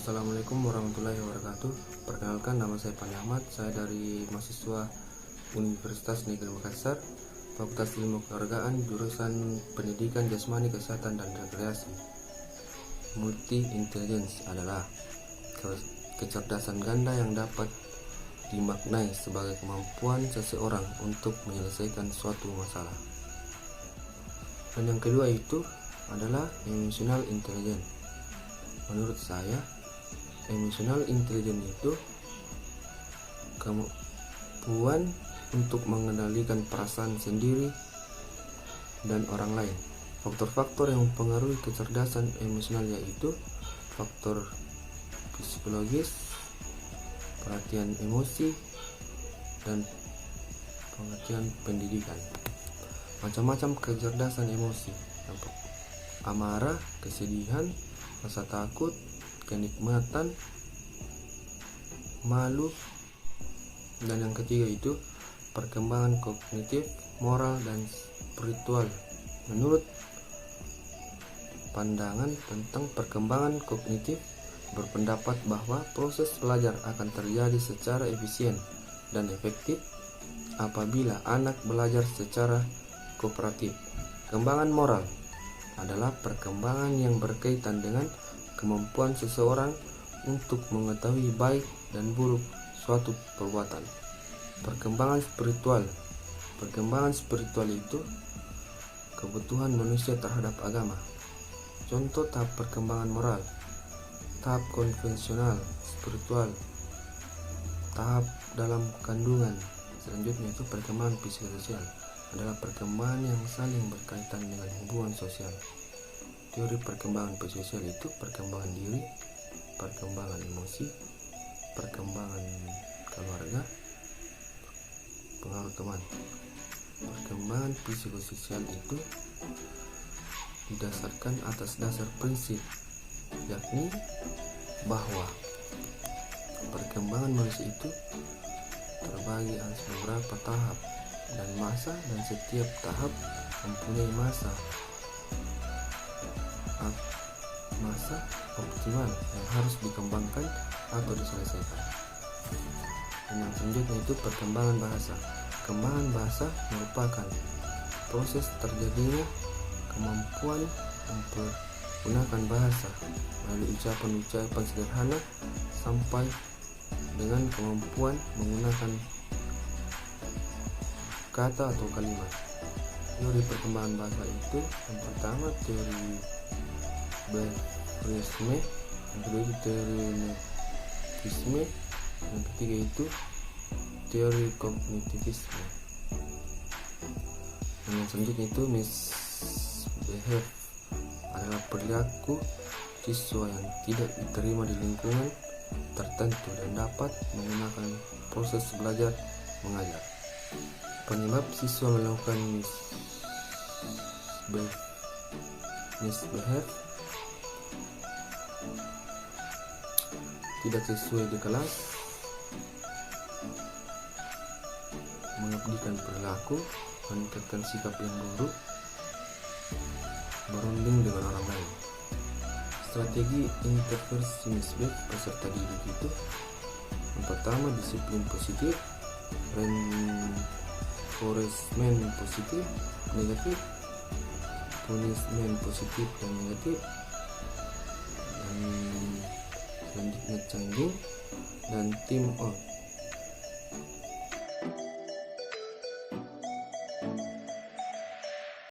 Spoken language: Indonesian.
Assalamualaikum warahmatullahi wabarakatuh. Perkenalkan, nama saya Pani Ahmad. Saya dari mahasiswa Universitas Negeri Makassar, Fakultas Ilmu Kewargaan, jurusan Pendidikan Jasmani, Kesehatan, dan Rekreasi. Multi intelligence adalah kecerdasan ganda yang dapat dimaknai sebagai kemampuan seseorang untuk menyelesaikan suatu masalah. Dan yang kedua itu adalah emotional intelligence. Menurut saya, emotional intelligence itu kemampuan untuk mengendalikan perasaan sendiri dan orang lain. Faktor-faktor yang mempengaruhi kecerdasan emosional yaitu faktor psikologis, perhatian emosi, dan pengertian pendidikan. Macam-macam kecerdasan emosi, amarah, kesedihan, rasa takut, kenikmatan, malu, dan yang ketiga itu perkembangan kognitif, moral, dan spiritual. Menurut pandangan tentang perkembangan kognitif, berpendapat bahwa proses belajar akan terjadi secara efisien dan efektif apabila anak belajar secara kooperatif. Perkembangan moral adalah perkembangan yang berkaitan dengan kemampuan seseorang untuk mengetahui baik dan buruk suatu perbuatan. Perkembangan spiritual itu kebutuhan manusia terhadap agama. Contoh tahap perkembangan moral: tahap konvensional, spiritual, tahap dalam kandungan. Selanjutnya itu perkembangan psikososial, adalah perkembangan yang saling berkaitan dengan hubungan sosial. Teori perkembangan psikososial itu perkembangan diri, perkembangan emosi, perkembangan keluarga, pengaruh teman. Perkembangan psikososial itu didasarkan atas dasar prinsip, yakni bahwa perkembangan manusia itu terbagi atas beberapa tahap dan masa, dan setiap tahap mempunyai masa optimal yang harus dikembangkan atau diselesaikan. Dan yang selanjutnya itu perkembangan bahasa. Perkembangan bahasa merupakan proses terjadinya kemampuan menggunakan bahasa melalui ucapan-ucapan sederhana sampai dengan kemampuan menggunakan kata atau kalimat. Teori perkembangan bahasa itu yang pertama teori Befrisme, yang kedua itu teori netisme, yang ketiga itu teori kognitivisme. Dan yang selanjutnya itu misbehave, adalah perilaku siswa yang tidak diterima di lingkungan tertentu dan dapat menggunakan proses belajar mengajar. Penyebab siswa melakukan misbehave: tidak sesuai di kelas, mengabdikan perilaku, meningkatkan sikap yang buruk, berunding dengan orang lain. Strategi intervensi misbehave peserta didik itu yang pertama disiplin positif, reinforcement positif negatif, punishment positif dan negatif, dan selanjutnya changing dan team out.